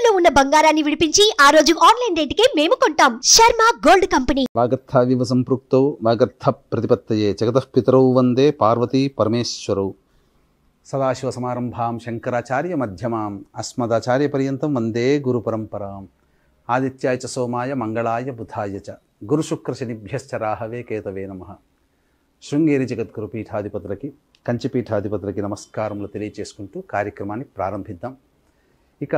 తాకట్టులో ఉన్న బంగారాన్ని విడిపించి ఆ రోజు ఆన్లైన్ రేటుకే మేము కొంటాం. Sharma gold company. వాగర్థావివ సంపృక్తౌ వాగర్థ ప్రతిపత్తయే జగతః పితరౌ వందే పార్వతీ పరమేశ్వరౌ. సదాశివ సమారంభాం శంకరాచార్య మధ్యమాం అస్మదాచార్య పర్యంతం వందే గురు పరంపరాం. ఆదిత్యాయ చ సోమాయ మంగళాయ బుధాయ చ గురు శుక్ర శనిభ్యశ్చ రాహవే కేతవే నమః. శృంగేరి జగద్గురు పీఠాధిపతులకి కంచి పీఠాధిపతులకి నమస్కారములు తెలియచేసుకుంటూ కార్యక్రమాన్ని ప్రారంభిద్దాం. ఇక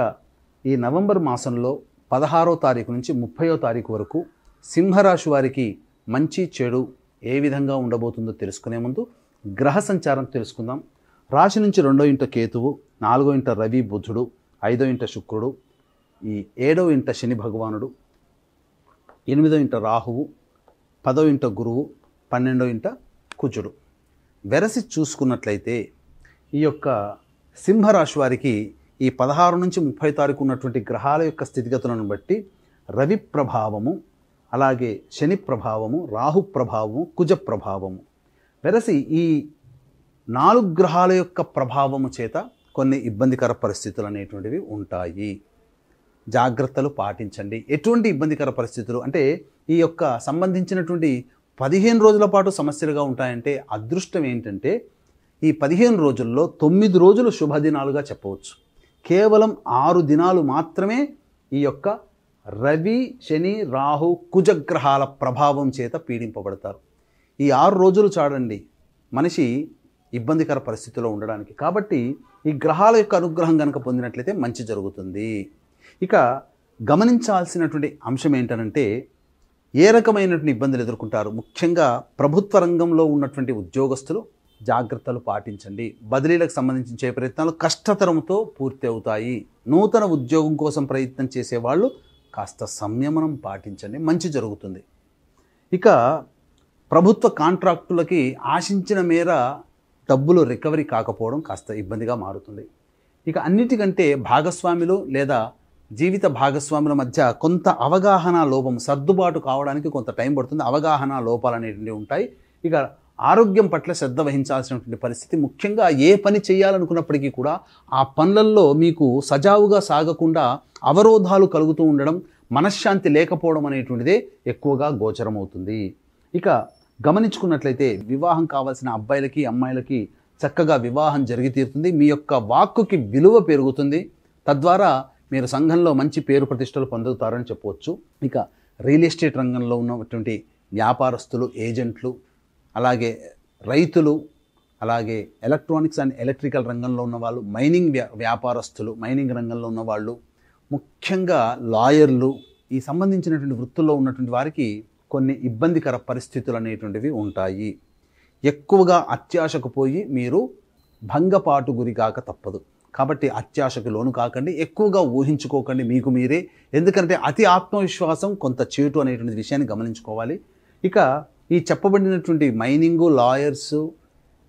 ఈ నవంబర్ మాసంలో 16వ తారీఖు నుంచి 30వ తారీఖు వరకు సింహరాశి వారికి మంచి చెడు ఏ విధంగా ఉండబోతుందో తెలుసుకునే ముందు గ్రహ సంచారం తెలుసుకుందాం. రాశి నుంచి 2వ ఇంట కేతువు, 4వ ఇంట రవి బుధుడు, 5వ ఇంట శుక్రుడు, ఈ 7వ ఇంట శని భగవానుడు, 8వ ఇంట రాహువు, 10వ ఇంట గురువు, 12వ ఇంట కుజుడు. వెరసి చూసుకున్నట్లయితే ఈ యొక్క సింహరాశి వారికి ఈ 16 నుంచి 30 తారీఖు ఉన్నటువంటి గ్రహాల యొక్క స్థితిగతులను బట్టి రవి ప్రభావము, అలాగే శని ప్రభావము, రాహు ప్రభావము, కుజ ప్రభావము, వెరసి ఈ 4 గ్రహాల యొక్క ప్రభావము చేత కొన్ని ఇబ్బందికర పరిస్థితులు అనేటువంటివి ఉంటాయి. జాగ్రత్తలు పాటించండి. ఎటువంటి ఇబ్బందికర పరిస్థితులు అంటే ఈ యొక్క సంబంధించినటువంటి 15 రోజుల పాటు సమస్యలుగా ఉంటాయంటే అదృష్టం ఏంటంటే ఈ 15 రోజుల్లో 9 రోజులు శుభదినాలుగా చెప్పవచ్చు. కేవలం 6 దినాలు మాత్రమే ఈ యొక్క రవి శని రాహు కుజగ్రహాల ప్రభావం చేత పీడింపబడతారు. ఈ 6 రోజులు చాడండి మనిషి ఇబ్బందికర పరిస్థితిలో ఉండడానికి. కాబట్టి ఈ గ్రహాల యొక్క అనుగ్రహం కనుక పొందినట్లయితే మంచి జరుగుతుంది. ఇక గమనించాల్సినటువంటి అంశం ఏంటనంటే ఏ రకమైనటువంటి ఇబ్బందులు ఎదుర్కొంటారు. ముఖ్యంగా ప్రభుత్వ రంగంలో ఉన్నటువంటి ఉద్యోగస్తులు జాగ్రత్తలు పాటించండి. బదిలీలకు సంబంధించిన ప్రయత్నాలు కష్టతరంతో పూర్తి అవుతాయి. నూతన ఉద్యోగం కోసం ప్రయత్నం చేసేవాళ్ళు కాస్త సంయమనం పాటించండి, మంచి జరుగుతుంది. ఇక ప్రభుత్వ కాంట్రాక్టులకి ఆశించిన మేర డబ్బులు రికవరీ కాకపోవడం కాస్త ఇబ్బందిగా మారుతుంది. ఇక అన్నిటికంటే భాగస్వాములు లేదా జీవిత భాగస్వాముల మధ్య కొంత అవగాహన లోపం, సర్దుబాటు కావడానికి కొంత టైం పడుతుంది. అవగాహన లోపాలు అనేటివి ఉంటాయి. ఇక ఆరోగ్యం పట్ల శ్రద్ధ వహించాల్సినటువంటి పరిస్థితి, ముఖ్యంగా ఏ పని చేయాలనుకున్నప్పటికీ కూడా ఆ పనులలో మీకు సజావుగా సాగకుండా అవరోధాలు కలుగుతూ ఉండడం, మనశ్శాంతి లేకపోవడం అనేటువంటిదే ఎక్కువగా గోచరమవుతుంది. ఇక గమనించుకున్నట్లయితే వివాహం కావాల్సిన అబ్బాయిలకి అమ్మాయిలకి చక్కగా వివాహం జరిగి తీరుతుంది. మీ యొక్క వాక్కుకి విలువ పెరుగుతుంది. తద్వారా మీరు సంఘంలో మంచి పేరు ప్రతిష్టలు పొందుతారని చెప్పవచ్చు. ఇక రియల్ ఎస్టేట్ రంగంలో ఉన్నటువంటి వ్యాపారస్తులు, ఏజెంట్లు, అలాగే రైతులు, అలాగే ఎలక్ట్రానిక్స్ అండ్ ఎలక్ట్రికల్ రంగంలో ఉన్నవాళ్ళు, మైనింగ్ వ్యాపారస్తులు, మైనింగ్ రంగంలో ఉన్నవాళ్ళు, ముఖ్యంగా లాయర్లు, ఈ సంబంధించినటువంటి వృత్తుల్లో ఉన్నటువంటి వారికి కొన్ని ఇబ్బందికర పరిస్థితులు అనేటువంటివి ఉంటాయి. ఎక్కువగా అత్యాశకు పోయి మీరు భంగపాటు గురి కాక తప్పదు. కాబట్టి అత్యాశకు లోను కాకండి, ఎక్కువగా ఊహించుకోకండి మీకు మీరే. ఎందుకంటే అతి ఆత్మవిశ్వాసం కొంత చేటు అనేటువంటి విషయాన్ని గమనించుకోవాలి. ఇక ఈ చెప్పబడినటువంటి మైనింగు, లాయర్సు,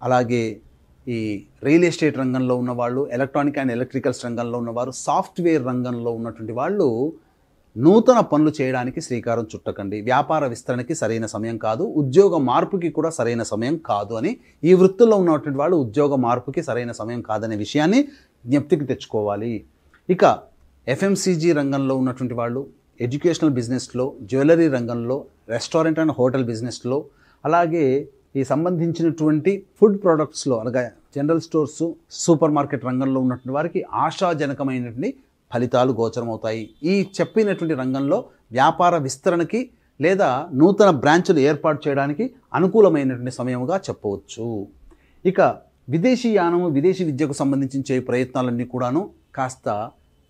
అలాగే ఈ రియల్ ఎస్టేట్ రంగంలో ఉన్నవాళ్ళు, ఎలక్ట్రానిక్ అండ్ ఎలక్ట్రికల్స్ రంగంలో ఉన్నవారు, సాఫ్ట్వేర్ రంగంలో ఉన్నటువంటి వాళ్ళు నూతన పనులు చేయడానికి శ్రీకారం చుట్టకండి. వ్యాపార విస్తరణకి సరైన సమయం కాదు, ఉద్యోగ మార్పుకి కూడా సరైన సమయం కాదు అని ఈ వృత్తుల్లో ఉన్నటువంటి వాళ్ళు ఉద్యోగ మార్పుకి సరైన సమయం కాదనే విషయాన్ని జ్ఞప్తికి తెచ్చుకోవాలి. ఇక ఎఫ్ఎంసీజీ రంగంలో ఉన్నటువంటి వాళ్ళు, ఎడ్యుకేషనల్ బిజినెస్లో, జ్యువెలరీ రంగంలో, రెస్టారెంట్ అండ్ హోటల్ బిజినెస్లో, అలాగే ఈ సంబంధించినటువంటి ఫుడ్ ప్రోడక్ట్స్లో, అలాగే జనరల్ స్టోర్స్, సూపర్ మార్కెట్ రంగంలో ఉన్నటువంటి వారికి ఆశాజనకమైనటువంటి ఫలితాలు గోచరమవుతాయి. ఈ చెప్పినటువంటి రంగంలో వ్యాపార విస్తరణకి లేదా నూతన బ్రాంచులు ఏర్పాటు చేయడానికి అనుకూలమైనటువంటి సమయముగా చెప్పవచ్చు. ఇక విదేశీ యానము, విదేశీ విద్యకు సంబంధించిన ప్రయత్నాలన్నీ కూడాను కాస్త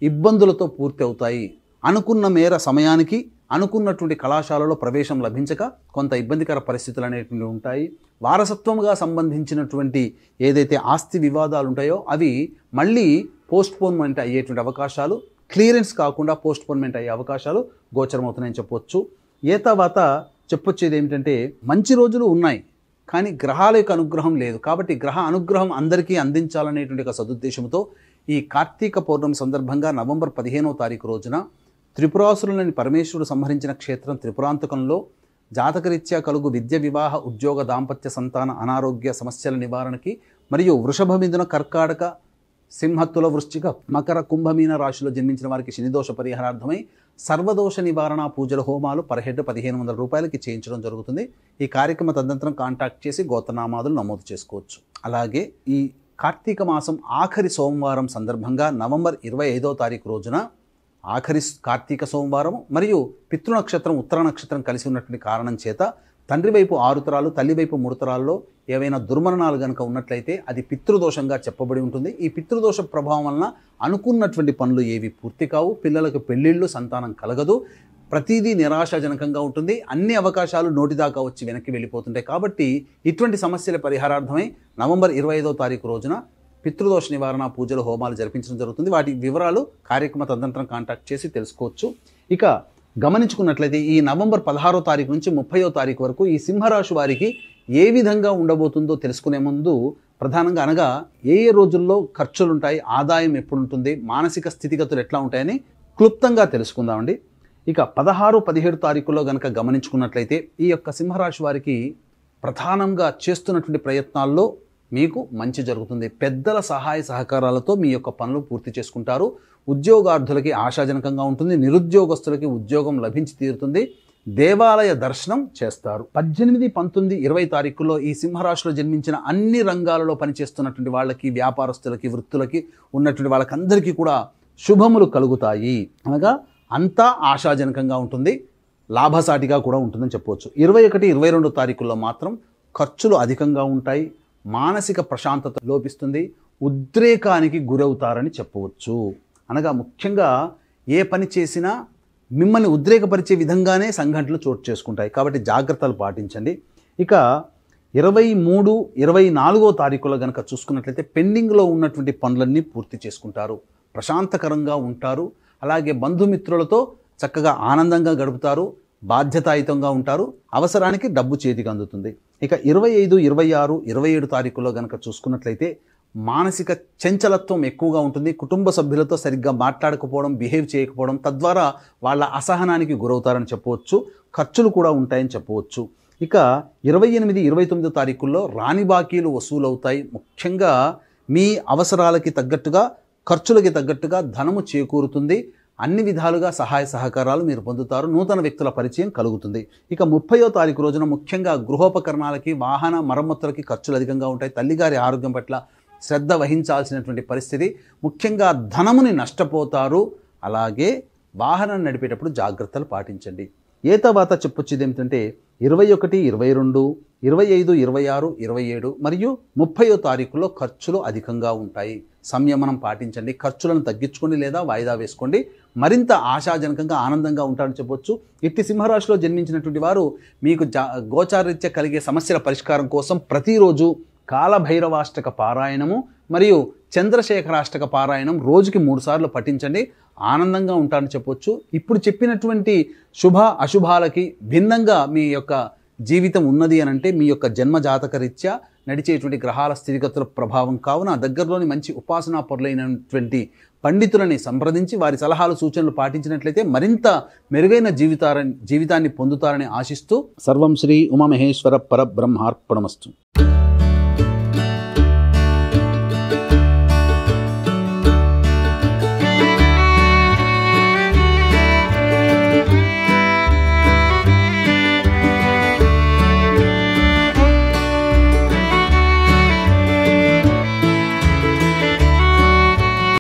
ఇబ్బందులతో పూర్తి అవుతాయి. అనుకున్న మేర సమయానికి అనుకున్నటువంటి కళాశాలలో ప్రవేశం లభించక కొంత ఇబ్బందికర పరిస్థితులు అనేటువంటివి ఉంటాయి. వారసత్వంగా సంబంధించినటువంటి ఏదైతే ఆస్తి వివాదాలు ఉంటాయో అవి మళ్ళీ పోస్ట్పోన్మెంట్ అయ్యేటువంటి అవకాశాలు, క్లియరెన్స్ కాకుండా పోస్ట్పోన్మెంట్ అయ్యే అవకాశాలు గోచరమవుతున్నాయని చెప్పవచ్చు. ఏ తర్వాత చెప్పొచ్చేది ఏమిటంటే మంచి రోజులు ఉన్నాయి కానీ గ్రహాల యొక్క అనుగ్రహం లేదు. కాబట్టి గ్రహ అనుగ్రహం అందరికీ అందించాలనేటువంటి ఒక సదుద్దేశంతో ఈ కార్తీక పౌర్ణమి సందర్భంగా నవంబర్ 15వ తారీఖు రోజున త్రిపురాసురులని పరమేశ్వరుడు సంహరించిన క్షేత్రం త్రిపురాంతకంలో జాతకరీత్యా కలుగు విద్య, వివాహ, ఉద్యోగ, దాంపత్య, సంతాన, అనారోగ్య సమస్యల నివారణకి మరియు వృషభ, మిథున, కర్కాటక, సింహత్తుల వృశ్చిక మకర కుంభమీన రాశిలో జన్మించిన వారికి శనిదోష పరిహారార్థమై సర్వదోష నివారణ పూజల హోమాలు పర్ హెడ్ 1500 రూపాయలకి చేయించడం జరుగుతుంది. ఈ కార్యక్రమ తదనంతరం కాంటాక్ట్ చేసి గోత్రనామాదులు నమోదు చేసుకోవచ్చు. అలాగే ఈ కార్తీక మాసం ఆఖరి సోమవారం సందర్భంగా నవంబర్ 25వ తారీఖు రోజున ఆఖరి కార్తీక సోమవారం మరియు పితృనక్షత్రం ఉత్తర నక్షత్రం కలిసి ఉన్నటువంటి కారణం చేత తండ్రి వైపు 6 తరాలు తల్లి వైపు 3 తరాల్లో ఏవైనా దుర్మరణాలు కనుక ఉన్నట్లయితే అది పితృదోషంగా చెప్పబడి ఉంటుంది. ఈ పితృదోష ప్రభావం వలన అనుకున్నటువంటి పనులు ఏవి పూర్తి కావు, పిల్లలకు పెళ్ళిళ్ళు, సంతానం కలగదు, ప్రతిదీ నిరాశాజనకంగా ఉంటుంది, అన్ని అవకాశాలు నోటిదాకా వచ్చి వెనక్కి వెళ్ళిపోతుంటాయి. కాబట్టి ఇటువంటి సమస్యల పరిహారార్థమై నవంబర్ 25వ తారీఖు రోజున పితృదోష నివారణ పూజలు హోమాలు జరిపించడం జరుగుతుంది. వాటి వివరాలు కార్యక్రమ తదనంతరం కాంటాక్ట్ చేసి తెలుసుకోవచ్చు. ఇక గమనించుకున్నట్లయితే ఈ నవంబర్ 16వ తారీఖు నుంచి 30వ తారీఖు వరకు ఈ సింహరాశి వారికి ఏ విధంగా ఉండబోతుందో తెలుసుకునే ముందు ప్రధానంగా అనగా ఏ రోజుల్లో ఖర్చులు ఉంటాయి, ఆదాయం ఎప్పుడు ఉంటుంది, మానసిక స్థితిగతులు ఎట్లా ఉంటాయని క్లుప్తంగా తెలుసుకుందామండి. ఇక 16, 17 తారీఖుల్లో కనుక గమనించుకున్నట్లయితే ఈ యొక్క సింహరాశి వారికి ప్రధానంగా చేస్తున్నటువంటి ప్రయత్నాల్లో మీకు మంచి జరుగుతుంది. పెద్దల సహాయ సహకారాలతో మీ యొక్క పనులు పూర్తి చేసుకుంటారు. ఉద్యోగార్థులకి ఆశాజనకంగా ఉంటుంది. నిరుద్యోగస్తులకి ఉద్యోగం లభించి తీరుతుంది. దేవాలయ దర్శనం చేస్తారు. 18, 19, 20 తారీఖుల్లో ఈ సింహరాశిలో జన్మించిన అన్ని రంగాలలో పనిచేస్తున్నటువంటి వాళ్ళకి, వ్యాపారస్తులకి, వృత్తులకి ఉన్నటువంటి వాళ్ళకందరికీ కూడా శుభములు కలుగుతాయి. అనగా అంతా ఆశాజనకంగా ఉంటుంది, లాభసాటిగా కూడా ఉంటుందని చెప్పవచ్చు. 21, 22 తారీఖుల్లో మాత్రం ఖర్చులు అధికంగా ఉంటాయి, మానసిక ప్రశాంతత లోపిస్తుంది, ఉద్రేకానికి గురవుతారని చెప్పవచ్చు. అనగా ముఖ్యంగా ఏ పని చేసినా మిమ్మల్ని ఉద్రేకపరిచే విధంగానే సంఘటనలు చోటు చేసుకుంటాయి. కాబట్టి జాగ్రత్తలు పాటించండి. ఇక 23, 24వ తారీఖులో కనుక చూసుకున్నట్లయితే పెండింగ్లో ఉన్నటువంటి పనులన్నీ పూర్తి చేసుకుంటారు, ప్రశాంతకరంగా ఉంటారు. అలాగే బంధుమిత్రులతో చక్కగా ఆనందంగా గడుపుతారు, బాధ్యతాయుతంగా ఉంటారు, అవసరానికి డబ్బు చేతికి అందుతుంది. ఇక 25, 26, 27 తారీఖులో కనుక చూసుకున్నట్లయితే మానసిక చంచలత్వం ఎక్కువగా ఉంటుంది. కుటుంబ సభ్యులతో సరిగ్గా మాట్లాడకపోవడం, బిహేవ్ చేయకపోవడం, తద్వారా వాళ్ళ అసహనానికి గురవుతారని చెప్పవచ్చు. ఖర్చులు కూడా ఉంటాయని చెప్పవచ్చు. ఇక 28, 29 తారీఖుల్లో రాని బాకీలు వసూలవుతాయి. ముఖ్యంగా మీ అవసరాలకి తగ్గట్టుగా, ఖర్చులకి తగ్గట్టుగా ధనము చేకూరుతుంది. అన్ని విధాలుగా సహాయ సహకారాలు మీరు పొందుతారు. నూతన వ్యక్తుల పరిచయం కలుగుతుంది. ఇక 30వ తారీఖు రోజున ముఖ్యంగా గృహోపకరణాలకి, వాహన మరమ్మతులకి ఖర్చులు అధికంగా ఉంటాయి. తల్లిగారి ఆరోగ్యం పట్ల శ్రద్ధ వహించాల్సినటువంటి పరిస్థితి. ముఖ్యంగా ధనముని నష్టపోతారు. అలాగే వాహనం నడిపేటప్పుడు జాగ్రత్తలు పాటించండి. ఏ తర్వాత చెప్పొచ్చేది ఏమిటంటే 21, 22, 25, 26, 27 మరియు 30వ తారీఖులో ఖర్చులు అధికంగా ఉంటాయి. సంయమనం పాటించండి. ఖర్చులను తగ్గించుకోండి లేదా వాయిదా వేసుకోండి. మరింత ఆశాజనకంగా, ఆనందంగా ఉంటారని చెప్పొచ్చు. ఇట్టి సింహరాశిలో జన్మించినటువంటి వారు మీకు గోచారరీత్యా కలిగే సమస్యల పరిష్కారం కోసం ప్రతిరోజు కాలభైరవాష్టక పారాయణము మరియు చంద్రశేఖరాష్టక పారాయణం రోజుకి 3 సార్లు పఠించండి. ఆనందంగా ఉంటారని చెప్పొచ్చు. ఇప్పుడు చెప్పినటువంటి శుభ అశుభాలకి భిన్నంగా మీ యొక్క జీవితం ఉన్నది అని అంటే మీ యొక్క జన్మ జాతక రీత్యా నడిచేటువంటి గ్రహాల స్థితిగతుల ప్రభావం కావున దగ్గరలోని మంచి ఉపాసనా పరులైనటువంటి పండితులని సంప్రదించి వారి సలహాలు సూచనలు పాటించినట్లయితే మరింత మెరుగైన జీవితాన్ని పొందుతారని ఆశిస్తూ సర్వం శ్రీ ఉమామహేశ్వర పరబ్రహ్మార్పణమస్తు.